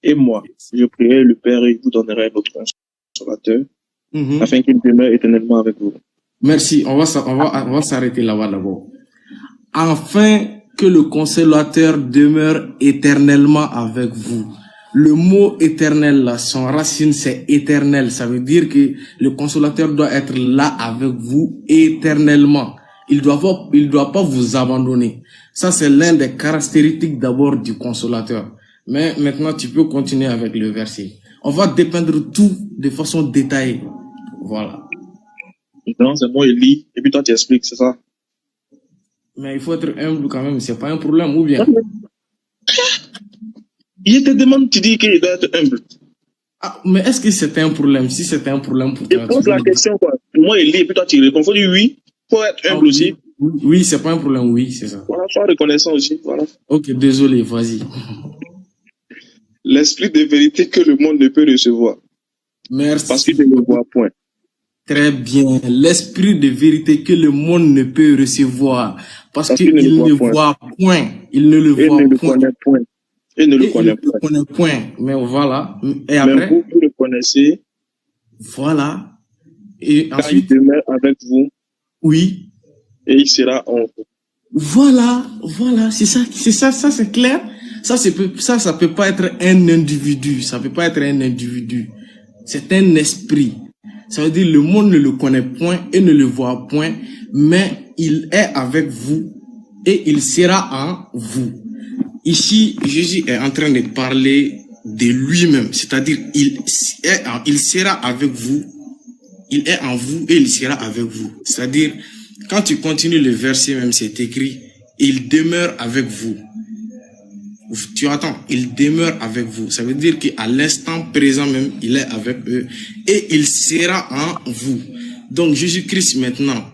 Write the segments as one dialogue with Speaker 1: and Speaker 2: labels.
Speaker 1: Et moi, je prierai le Père et il vous donnera un autre consolateur, afin qu'il demeure éternellement avec vous.
Speaker 2: Merci. On va s'arrêter là-bas d'abord. Afin que le consolateur demeure éternellement avec vous. Le mot éternel, là, son racine, c'est éternel. Ça veut dire que le consolateur doit être là avec vous éternellement. Il doit pas vous abandonner. Ça, c'est l'un des caractéristiques d'abord du consolateur. Mais maintenant, tu peux continuer avec le verset. On va dépeindre tout de façon détaillée. Voilà.
Speaker 1: Maintenant, c'est moi, il lit, et puis toi, tu expliques, c'est ça?
Speaker 2: Mais il faut être humble quand même, c'est pas un problème, ou bien?
Speaker 1: Il te demande, tu dis qu'il doit être humble.
Speaker 2: Ah, mais est-ce que c'était un problème? Si c'était un problème pour toi,
Speaker 1: je pose la question, quoi. Moi, il lit, et puis toi, tu réponds. Faut dire oui, faut être humble aussi.
Speaker 2: Oui, c'est pas un problème, oui, c'est ça.
Speaker 1: Voilà, sois reconnaissant aussi, voilà.
Speaker 2: Ok, désolé, vas-y.
Speaker 1: L'esprit de vérité que le monde ne peut recevoir.
Speaker 2: Merci.
Speaker 1: Parce qu'il ne le voit point.
Speaker 2: Très bien. L'esprit de vérité que le monde ne peut recevoir. Parce qu'il ne le voit point. Il ne le voit point.
Speaker 1: Il ne le connaît point.
Speaker 2: Mais voilà. Et après.
Speaker 1: Mais vous le connaissez.
Speaker 2: Voilà. Et ensuite.
Speaker 1: Il demeure avec vous.
Speaker 2: Oui.
Speaker 1: Et il sera en vous.
Speaker 2: Voilà. C'est ça, c'est clair. Ça peut pas être un individu. Ça peut pas être un individu. C'est un esprit. Ça veut dire le monde ne le connaît point et ne le voit point, mais il est avec vous et il sera en vous. Ici, Jésus est en train de parler de lui-même, c'est-à-dire il sera avec vous, il est en vous et il sera avec vous. C'est-à-dire, quand tu continues le verset même, c'est écrit, il demeure avec vous. Tu attends, il demeure avec vous. Ça veut dire qu'à l'instant présent même, il est avec eux et il sera en vous. Donc Jésus-Christ maintenant,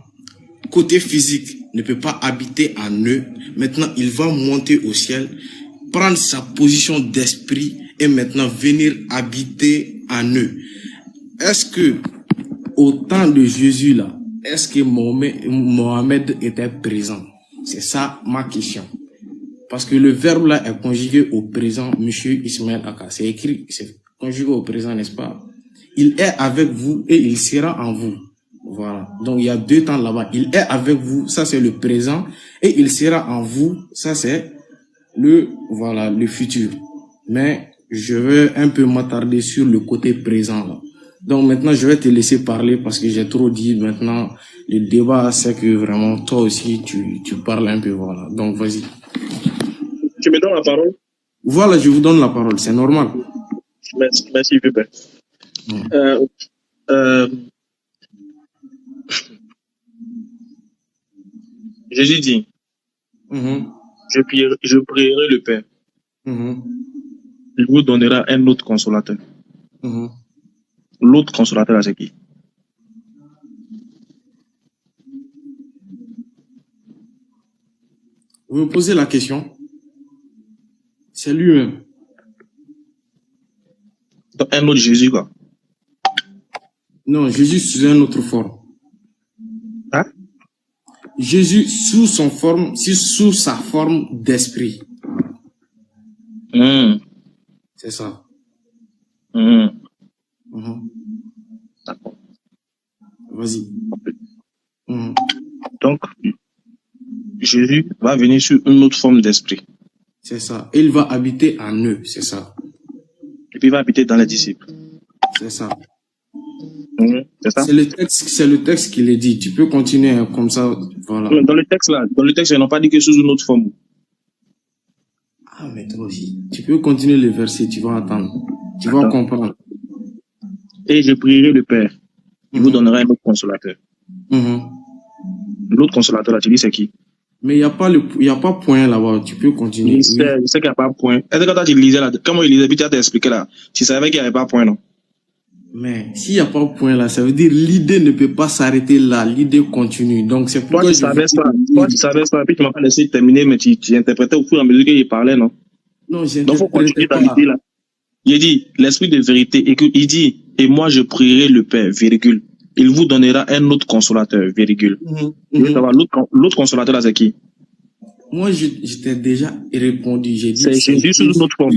Speaker 2: côté physique, ne peut pas habiter en eux. Maintenant, il va monter au ciel, prendre sa position d'esprit et maintenant venir habiter en eux. Est-ce que au temps de Jésus là, est-ce que Mohamed était présent? C'est ça ma question. Parce que le verbe là est conjugué au présent, monsieur Ismaël Aka. C'est écrit, c'est conjugué au présent, n'est-ce pas? Il est avec vous et il sera en vous. Voilà. Donc il y a deux temps là-bas. Il est avec vous, ça c'est le présent, et il sera en vous, ça c'est le futur. Mais je vais un peu m'attarder sur le côté présent là. Donc maintenant je vais te laisser parler parce que j'ai trop dit. Maintenant le débat c'est que vraiment toi aussi tu parles un peu, voilà. Donc vas-y.
Speaker 1: Tu me donnes la parole?
Speaker 2: Voilà, je vous donne la parole, c'est normal.
Speaker 1: Merci, Pépé. Jésus dit, je prierai le Père. Il vous donnera un autre consolateur. L'autre consolateur, c'est qui?
Speaker 2: Vous me posez la question? C'est lui-même.
Speaker 1: Donc, un autre Jésus, quoi?
Speaker 2: Non, Jésus sous une autre forme.
Speaker 1: Hein?
Speaker 2: Jésus sous sa forme d'esprit. C'est ça.
Speaker 1: D'accord.
Speaker 2: Vas-y.
Speaker 1: Donc, Jésus va venir sur une autre forme d'esprit.
Speaker 2: C'est ça. Il va habiter en eux, c'est ça.
Speaker 1: Et puis il va habiter dans les disciples.
Speaker 2: C'est ça.
Speaker 1: C'est ça.
Speaker 2: C'est le texte qui le dit. Tu peux continuer comme ça, voilà.
Speaker 1: Dans le texte, ils n'ont pas dit que sous une autre forme.
Speaker 2: Ah, mais toi aussi. Tu peux continuer le verset, tu vas attendre. Tu vas comprendre.
Speaker 1: Et je prierai le Père. Il vous donnera un autre consolateur. L'autre consolateur, là, tu dis c'est qui?
Speaker 2: Mais il n'y a pas point là-bas. Tu peux continuer.
Speaker 1: Je sais qu'il n'y a pas point. Est-ce que quand tu lisais là, comment il lisait, puis tu as expliqué là, tu savais qu'il n'y avait pas point, non?
Speaker 2: Mais s'il n'y a pas point là, ça veut dire l'idée ne peut pas s'arrêter là. L'idée continue. Donc c'est pourquoi
Speaker 1: tu savais ça. Toi, tu savais ça. Puis tu m'as pas laissé terminer, mais tu interprétais au fur et à mesure qu'il parlait, non?
Speaker 2: Non, j'ai
Speaker 1: donc, il faut continuer dans l'idée là. Il dit, l'esprit de vérité, il dit, et moi je prierai le Père, virgule. Il vous donnera un autre consolateur, virgule. L'autre consolateur là, c'est qui?
Speaker 2: Moi, je t'ai déjà répondu. J'ai dit
Speaker 1: c'est Jésus sous une autre forme.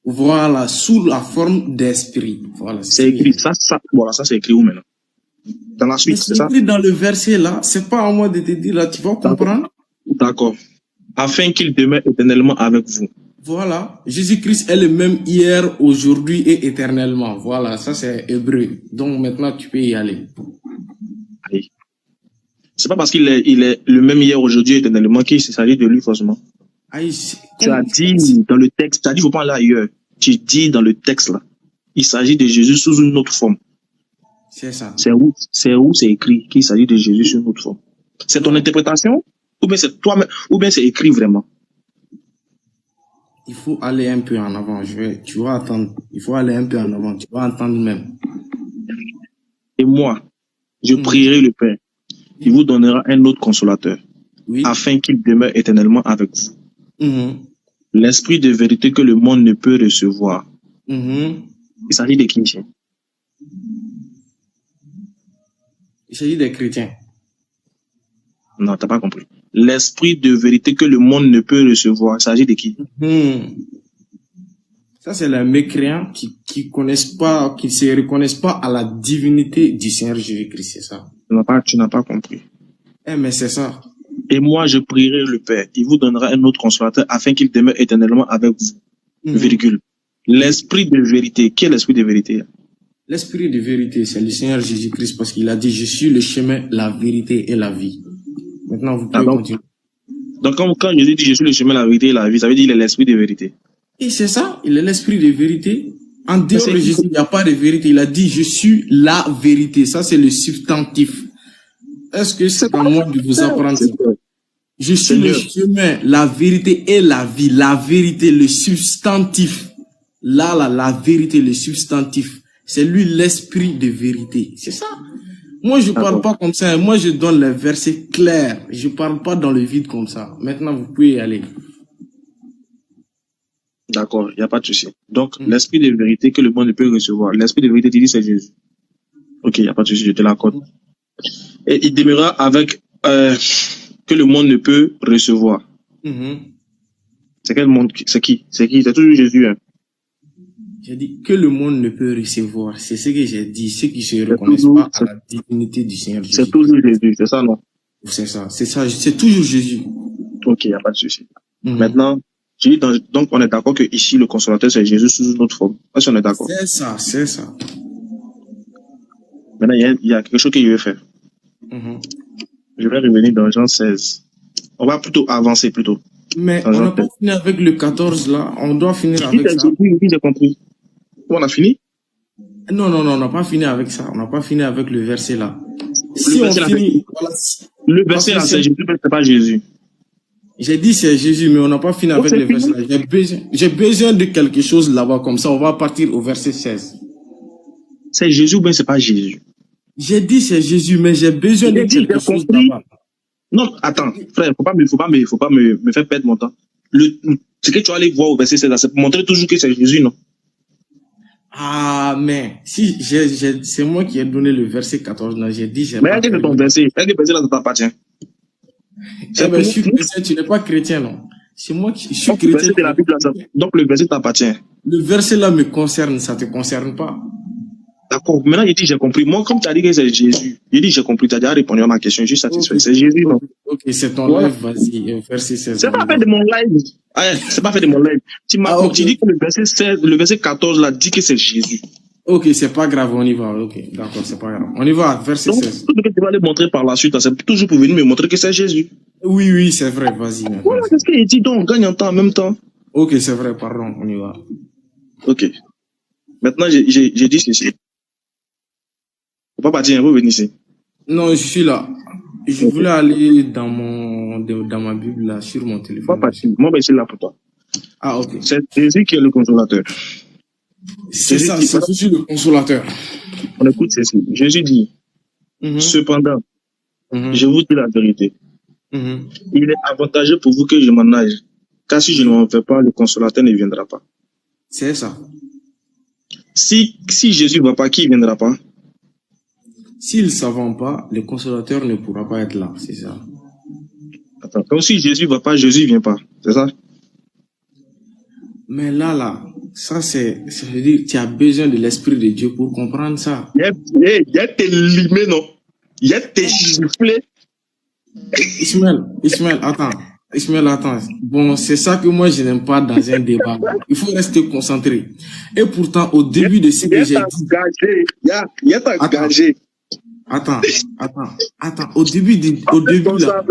Speaker 2: Voilà, sous la forme d'esprit. Voilà,
Speaker 1: C'est écrit, voilà, ça c'est écrit où maintenant? Dans la suite, c'est ça?
Speaker 2: C'est écrit dans le verset là, c'est pas à moi de te dire là, tu vas comprendre.
Speaker 1: D'accord. Afin qu'il demeure éternellement avec vous.
Speaker 2: Voilà, Jésus-Christ est le même hier, aujourd'hui et éternellement. Voilà, ça c'est hébreu. Donc maintenant tu peux y aller.
Speaker 1: Allez. C'est pas parce qu'il est le même hier, aujourd'hui et éternellement qu'il s'agit de lui forcément.
Speaker 2: Aïe,
Speaker 1: Tu as dit dans le texte, tu as dit, faut pas aller ailleurs. Tu dis dans le texte là, il s'agit de Jésus sous une autre forme.
Speaker 2: C'est ça.
Speaker 1: C'est où c'est écrit qu'il s'agit de Jésus sous une autre forme. C'est ton interprétation ou bien c'est toi-même ou bien c'est écrit vraiment?
Speaker 2: Il faut aller un peu en avant. Tu vas attendre. Il faut aller un peu en avant. Tu vas entendre même.
Speaker 1: Et moi, je prierai le Père. Il vous donnera un autre consolateur, afin qu'il demeure éternellement avec vous. L'esprit de vérité que le monde ne peut recevoir. Il s'agit des chrétiens.
Speaker 2: Il s'agit des chrétiens.
Speaker 1: Non, t'as pas compris. L'esprit de vérité que le monde ne peut recevoir, il s'agit de qui?
Speaker 2: Ça, c'est les mécréants qui connaissent pas, qui se reconnaissent pas à la divinité du Seigneur Jésus-Christ, c'est ça.
Speaker 1: Tu n'as pas compris.
Speaker 2: Mais c'est ça.
Speaker 1: Et moi, je prierai le Père. Il vous donnera un autre consolateur afin qu'il demeure éternellement avec vous. Virgule. L'esprit de vérité. Qui est l'esprit de vérité?
Speaker 2: L'esprit de vérité, c'est le Seigneur Jésus-Christ parce qu'il a dit, je suis le chemin, la vérité et la vie. Maintenant, vous pouvez continuer.
Speaker 1: Donc, quand Jésus dit, je suis le chemin, la vérité et la vie, ça veut dire qu'il est l'esprit de vérité.
Speaker 2: Et c'est ça, il est l'esprit de vérité. En dehors de Jésus, il n'y a pas de vérité. Il a dit, je suis la vérité. Ça, c'est le substantif. Est-ce que c'est à moi de vous apprendre ça? Je suis le chemin, la vérité et la vie. La vérité, le substantif. La vérité, le substantif. C'est lui l'esprit de vérité. C'est ça. Moi, je parle pas comme ça. Moi, je donne les versets clairs. Je parle pas dans le vide comme ça. Maintenant, vous pouvez y aller.
Speaker 1: D'accord, il n'y a pas de souci. Donc, l'esprit de vérité que le monde ne peut recevoir. L'esprit de vérité, tu dis, c'est Jésus. Ok, il n'y a pas de souci, je te l'accorde. Et il demeurera avec que le monde ne peut recevoir. C'est quel monde? C'est qui? C'est qui? C'est toujours Jésus. Hein?
Speaker 2: J'ai dit que le monde ne peut recevoir. C'est ce que j'ai dit. Ceux qui ne se reconnaissent pas à la divinité du Seigneur Jésus.
Speaker 1: C'est toujours Jésus, c'est ça, non?
Speaker 2: C'est ça, c'est ça. C'est toujours Jésus.
Speaker 1: Ok, il n'y a pas de souci. Maintenant, donc on est d'accord que ici le consolateur c'est Jésus sous une autre forme. Est-ce qu'on est d'accord?
Speaker 2: C'est ça, c'est ça.
Speaker 1: Maintenant, il y a quelque chose que je vais faire. Je vais revenir dans Jean 16. On va plutôt avancer plutôt.
Speaker 2: Mais on n'a pas fini avec le 14 là. On doit finir avec ça.
Speaker 1: Oui, j'ai compris. On a fini?
Speaker 2: Non, on n'a pas fini avec ça. On n'a pas fini avec le verset là. Si on finit,
Speaker 1: le verset là, c'est Jésus, c'est pas Jésus.
Speaker 2: J'ai dit c'est Jésus, mais on n'a pas fini avec le verset là. J'ai besoin de quelque chose là-bas, comme ça on va partir au verset 16.
Speaker 1: C'est Jésus ou bien c'est pas Jésus?
Speaker 2: J'ai dit c'est Jésus, mais j'ai besoin de quelque chose là-bas.
Speaker 1: Non, attends, frère, faut pas me faire perdre mon temps. Ce que tu vas aller voir au verset 16, c'est pour montrer toujours que c'est Jésus, non?
Speaker 2: Ah, mais si c'est moi qui ai donné le verset 14, là, j'ai dit.
Speaker 1: Mais regarde ton verset, le verset là, ça t'appartient.
Speaker 2: Je suis chrétien, tu n'es pas chrétien, non? C'est moi qui suis chrétien.
Speaker 1: Le verset de la Bible, donc le verset t'appartient.
Speaker 2: Le verset là me concerne, ça te concerne pas.
Speaker 1: D'accord, maintenant j'ai dit j'ai compris. Moi, comme tu as dit que c'est Jésus, j'ai dit j'ai compris, tu as déjà répondu à ma question, je suis satisfait. C'est Jésus, non?
Speaker 2: Ok, c'est ton live, vas-y, verset 16.
Speaker 1: C'est pas fait de mon live. C'est pas fait de mon live. Tu dis que le verset 16, le verset 14 là dit que c'est Jésus.
Speaker 2: Ok, c'est pas grave, on y va. Ok, d'accord, c'est pas grave. On y va, verset 16.
Speaker 1: Tout ce que tu vas aller montrer par la suite, c'est toujours pour venir me montrer que c'est Jésus.
Speaker 2: Oui, c'est vrai, vas-y.
Speaker 1: Voilà, qu'est-ce qu'il dit donc, on gagne en temps en même temps.
Speaker 2: Ok, c'est vrai, pardon, on y va.
Speaker 1: Ok. Maintenant, j'ai dit ceci. Faut pas partir, vous venez ici.
Speaker 2: Non, je suis là. Je voulais aller dans ma Bible, là, sur mon téléphone.
Speaker 1: Pas partir. Moi, je suis là pour toi.
Speaker 2: Ah, ok.
Speaker 1: C'est Jésus qui est le consolateur.
Speaker 2: C'est ça, c'est Jésus le consolateur.
Speaker 1: On écoute ceci. Jésus dit, cependant, je vous dis la vérité. Il est avantageux pour vous que je m'en aille. Car si je ne m'en vais pas, le consolateur ne viendra pas.
Speaker 2: C'est ça.
Speaker 1: Si Jésus ne va pas, qui ne viendra pas?
Speaker 2: S'il ne s'en va pas, le consolateur ne pourra pas être là, c'est ça.
Speaker 1: Attends, donc si Jésus ne va pas, Jésus ne vient pas, c'est ça?
Speaker 2: Mais là, Ça, ça veut dire, tu as besoin de l'Esprit de Dieu pour comprendre ça.
Speaker 1: Il y a tes limés, non? Il y a tes giflés.
Speaker 2: Ismaël, attends. Ismaël, attends. Bon, c'est ça que moi, je n'aime pas dans un débat. Il faut rester concentré. Et pourtant, au début de ce que j'ai dit...
Speaker 1: Il y a engagé.
Speaker 2: Attends. Au début là...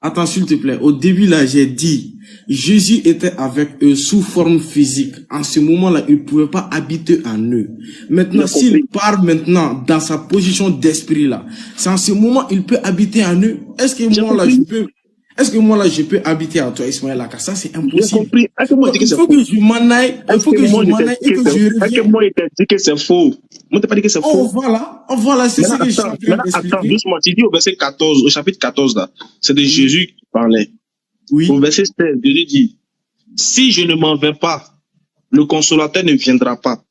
Speaker 2: Attends, s'il te plaît. Au début, là, j'ai dit, Jésus était avec eux sous forme physique. En ce moment-là, il ne pouvait pas habiter en eux. Maintenant, s'il part maintenant dans sa position d'esprit, là, c'est en ce moment il peut habiter en eux. Est-ce que moi, là, je peux habiter en toi, Ismaël Aka? Ça, c'est impossible. Il faut que je m'en aille. Il faut que je m'en aille et que je revienne.
Speaker 1: Est-ce que moi, il t'a dit que c'est faux? Moi, t'as pas dit que c'est faux.
Speaker 2: Voilà, c'est ce que je suis en train d'expliquer.
Speaker 1: Attends, doucement, tu dis au verset 14, au chapitre 14, là, c'est de Jésus qui parlait.
Speaker 2: Oui.
Speaker 1: Au verset 16, Jésus dit, si je ne m'en vais pas, le consolateur ne viendra pas.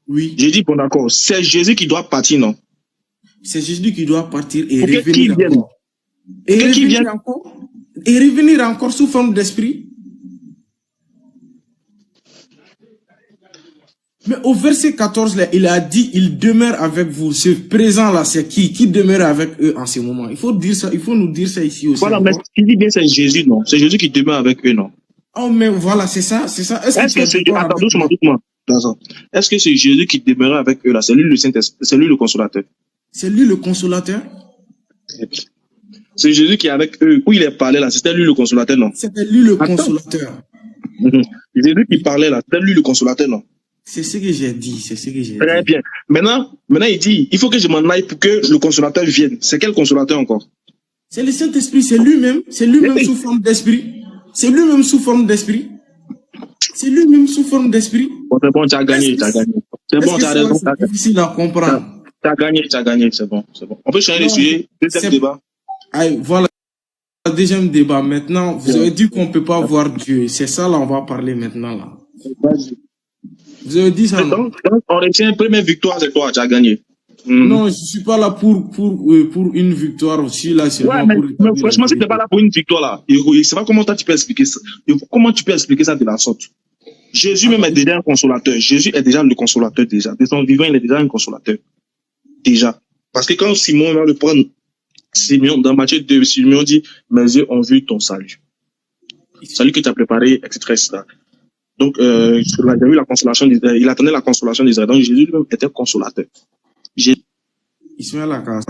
Speaker 2: Oui.
Speaker 1: J'ai dit, bon, d'accord, c'est Jésus qui doit partir, non?
Speaker 2: C'est Jésus qui doit partir et
Speaker 1: revenir encore.
Speaker 2: Et revenir encore sous forme d'esprit. Mais au verset 14, là, il a dit, il demeure avec vous. Ce présent-là, c'est qui demeure avec eux en ce moment? Il faut dire ça, il faut nous dire ça ici aussi.
Speaker 1: Voilà, mais il dit bien c'est Jésus, non? C'est Jésus qui demeure avec eux, non?
Speaker 2: Oh, mais voilà, c'est ça. Est-ce que c'est
Speaker 1: attends, doucement. Est-ce que c'est Jésus qui demeure avec eux, là? C'est lui le Saint-Esprit, c'est lui le consolateur.
Speaker 2: C'est lui le consolateur?
Speaker 1: C'est Jésus qui est avec eux. Où il est parlé, là, c'était lui le consolateur, non?
Speaker 2: C'était lui le consolateur.
Speaker 1: Jésus qui parlait, là, c'était lui le consolateur, non?
Speaker 2: C'est ce que j'ai dit,
Speaker 1: Très bien. Maintenant, il dit, il faut que je m'en aille pour que le consolateur vienne. C'est quel consolateur encore?
Speaker 2: C'est le Saint-Esprit, c'est lui-même sous forme d'esprit. C'est lui-même sous forme d'esprit.
Speaker 1: Bon, c'est bon, tu as gagné, C'est bon, tu as raison.
Speaker 2: C'est difficile à comprendre.
Speaker 1: Tu as gagné, c'est bon. On peut changer les sujets, deuxième débat.
Speaker 2: Voilà, deuxième débat. Maintenant, vous avez dit qu'on ne peut pas voir Dieu. C'est ça, là, on va parler maintenant, là. Vous avez dit ça, non?
Speaker 1: On retient première victoire, c'est toi, tu as gagné.
Speaker 2: Non, je ne suis pas là pour une victoire aussi, là.
Speaker 1: Mais franchement, si tu n'es pas là pour une victoire, là, je ne sais pas comment tu peux expliquer ça. Comment tu peux expliquer ça de la sorte? Jésus même est déjà un consolateur. Jésus est déjà le consolateur, déjà. De son vivant, il est déjà un consolateur. Déjà. Parce que quand Simon va le prendre, dans Matthieu 2, Simon dit, mes yeux ont vu ton salut. Salut que tu as préparé, etc. Donc, il a vu la consolation d'Israël. Il attendait la consolation d'Israël. Donc, Jésus lui-même était consolateur.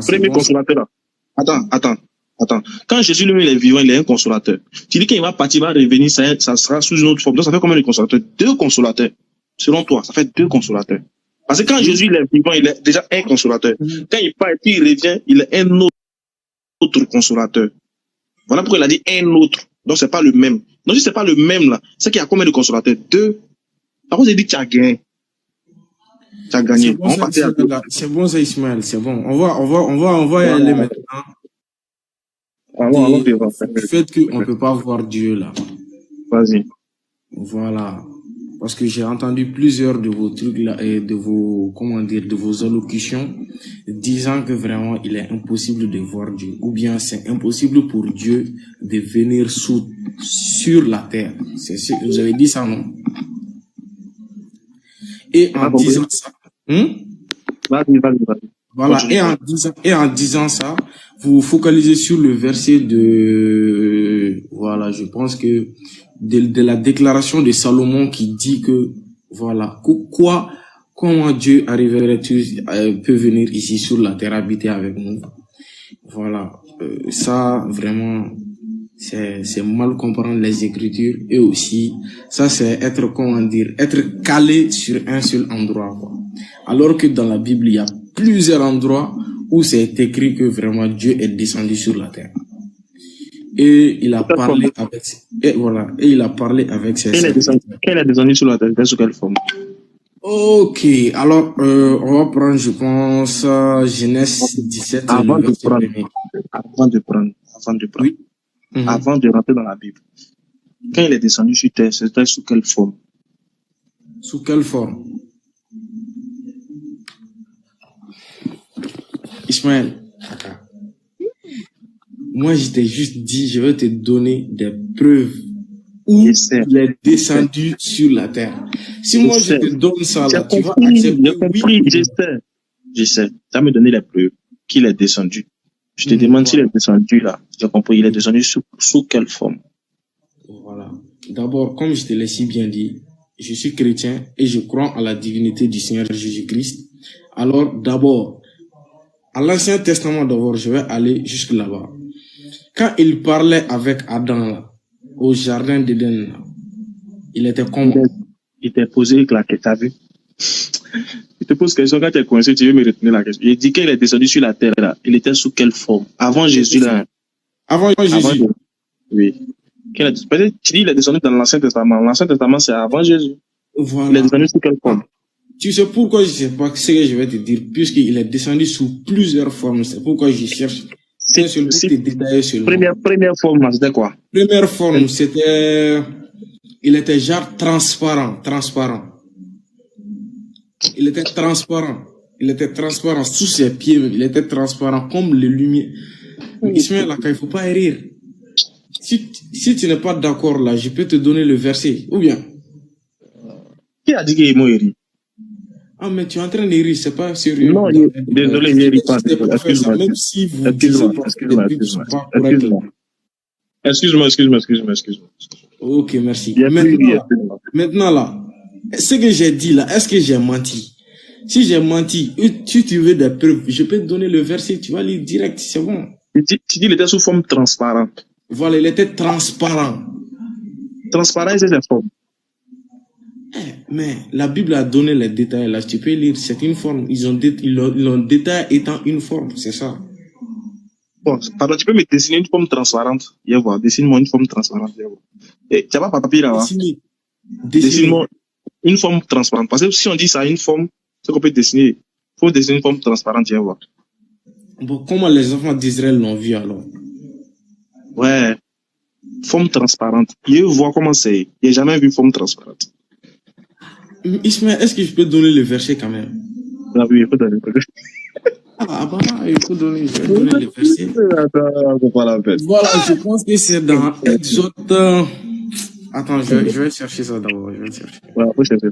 Speaker 1: Premier consolateur, là. Attends. Quand Jésus lui-même est vivant, il est un consolateur. Tu dis qu'il va partir, il va revenir, ça sera sous une autre forme. Donc, ça fait combien de consolateurs? 2 consolateurs. Selon toi, ça fait 2 consolateurs. Parce que quand Jésus il est vivant, il est déjà un consolateur. Quand il part et puis il revient, il est un autre consolateur. Voilà pourquoi il a dit un autre. Donc, c'est pas le même. Donc, si c'est pas le même, là, c'est qu'il y a combien de consolateurs? 2. Par contre, il dit que tu as gagné. Tu as gagné.
Speaker 2: C'est bon, ça, Ismaël, c'est bon. On va y aller maintenant. Le fait qu'on ne peut pas voir Dieu, là.
Speaker 1: Vas-y.
Speaker 2: Voilà. Parce que j'ai entendu plusieurs de vos trucs là et de vos allocutions disant que vraiment il est impossible de voir Dieu. Ou bien c'est impossible pour Dieu de venir sur la terre. Vous avez dit ça, non? Et en disant ça,
Speaker 1: Vas-y.
Speaker 2: voilà, et en disant ça, vous vous sur le verset de, voilà, je pense que de la déclaration de Salomon qui dit que, voilà, comment Dieu peut venir ici sur la terre habiter avec nous. Voilà, ça vraiment, c'est mal comprendre les Écritures et aussi, ça c'est être calé sur un seul endroit, quoi. Alors que dans la Bible, il y a plusieurs endroits où c'est écrit que vraiment Dieu est descendu sur la terre. Et il a parlé avec, ses
Speaker 1: Quelle est descendu sur la terre? Sous quelle forme?
Speaker 2: Ok, alors, on va prendre, je pense, Genèse 17.
Speaker 1: Avant de prendre.
Speaker 2: Oui.
Speaker 1: Avant de rentrer dans la Bible. Quand il est descendu sur terre, c'était sous quelle forme?
Speaker 2: Sous quelle forme? Ismaël, moi je t'ai juste dit, je vais te donner des preuves où
Speaker 1: Je sais.
Speaker 2: il est descendu sur la terre. Si
Speaker 1: Je
Speaker 2: moi je
Speaker 1: sais.
Speaker 2: te donne ça
Speaker 1: J'ai
Speaker 2: là, tu vas
Speaker 1: compris,
Speaker 2: accepter
Speaker 1: j'ai
Speaker 2: oui
Speaker 1: compris,
Speaker 2: ou
Speaker 1: je
Speaker 2: non.
Speaker 1: sais. Je sais. Ça me donné les preuves qu'il est descendu. Je te
Speaker 2: Mhm,
Speaker 1: demande s'il
Speaker 2: voilà.
Speaker 1: est descendu là. J'ai compris, il est
Speaker 2: Mhm,
Speaker 1: descendu sous quelle forme?
Speaker 2: voilà. D'abord, comme je te l'ai si bien dit, je suis chrétien et je crois en la divinité du Seigneur Jésus-Christ. Alors, d'abord, à l'Ancien Testament, d'abord, je vais aller jusque là-bas. Quand il parlait avec Adam là, au jardin d'Éden, là, il était
Speaker 1: Il
Speaker 2: comment?
Speaker 1: t'a posé la question, t'as vu? Je te pose question, quand tu es coincé, tu veux me retenir la question. Il dit qu'il est descendu sur la terre là. Il était sous quelle forme? Avant
Speaker 2: Il était
Speaker 1: Jésus
Speaker 2: sous-
Speaker 1: là.
Speaker 2: Avant
Speaker 1: Avant
Speaker 2: Jésus.
Speaker 1: Jésus. Oui. Peut-être tu dis qu'il est descendu dans l'Ancien Testament. L'Ancien Testament, c'est avant Jésus. Il est
Speaker 2: Voilà.
Speaker 1: descendu sous quelle forme?
Speaker 2: Ah, tu sais pourquoi je sais pas ce que je vais te dire, puisqu'il est descendu sous plusieurs formes. C'est pourquoi je cherche un seul pour te détailler seulement.
Speaker 1: Première forme, là, c'était quoi?
Speaker 2: Première forme, il était genre transparent. Il était transparent. Il était transparent sous ses pieds, il était transparent comme les lumières. Mais Ismaël, là, il ne faut pas rire. Si tu n'es pas d'accord là, je peux te donner le verset. Ou bien,
Speaker 1: Qui a dit qu'il est mort?
Speaker 2: ah, mais tu es en train de rire, c'est pas sérieux.
Speaker 1: Non, désolé, il rit pas.
Speaker 2: Des
Speaker 1: Désolé.
Speaker 2: prophètes, là,
Speaker 1: Excuse-moi.
Speaker 2: même si vous disiez
Speaker 1: Excuse-moi.
Speaker 2: pas que les
Speaker 1: Excuse-moi.
Speaker 2: Bibles ne sont
Speaker 1: Excuse-moi.
Speaker 2: pas correctes là.
Speaker 1: Excuse-moi. Excuse-moi.
Speaker 2: Ok, merci.
Speaker 1: Il n'y a plus rire. Excuse-moi.
Speaker 2: Maintenant là, ce que j'ai dit là, est-ce que j'ai menti? Si j'ai menti, si tu veux des preuves, je peux te donner le verset, tu vas lire direct, c'est bon.
Speaker 1: Tu dis qu'il était sous forme transparente.
Speaker 2: Voilà, il était transparent.
Speaker 1: Transparent, c'est sa forme.
Speaker 2: Mais la Bible a donné les détails là, tu peux lire, c'est une forme. Ils l'ont détaillé étant une forme, c'est ça.
Speaker 1: Bon, pardon, tu peux me dessiner une forme transparente. Viens voir, dessine-moi une forme transparente. Viens voir. Et tu n'as pas papier là-bas?
Speaker 2: Dessiner.
Speaker 1: Dessine-moi une forme transparente. Parce que si on dit ça, une forme, c'est qu'on peut dessiner. Il faut dessiner une forme transparente, viens voir.
Speaker 2: Bon, comment les enfants d'Israël l'ont vu alors?
Speaker 1: Ouais, forme transparente. Il veut voir comment c'est. Il n'a jamais vu forme transparente.
Speaker 2: Ismaël, est-ce que je peux donner le verset quand même?
Speaker 1: Ah oui, il faut donner.
Speaker 2: Ah bah, il faut donner, je vais donner le verset.
Speaker 1: Attends, c'est pas la peine.
Speaker 2: Voilà, je pense que c'est dans Exode. Attends, je vais chercher ça d'abord. Je vais chercher.
Speaker 1: Ouais, faut chercher.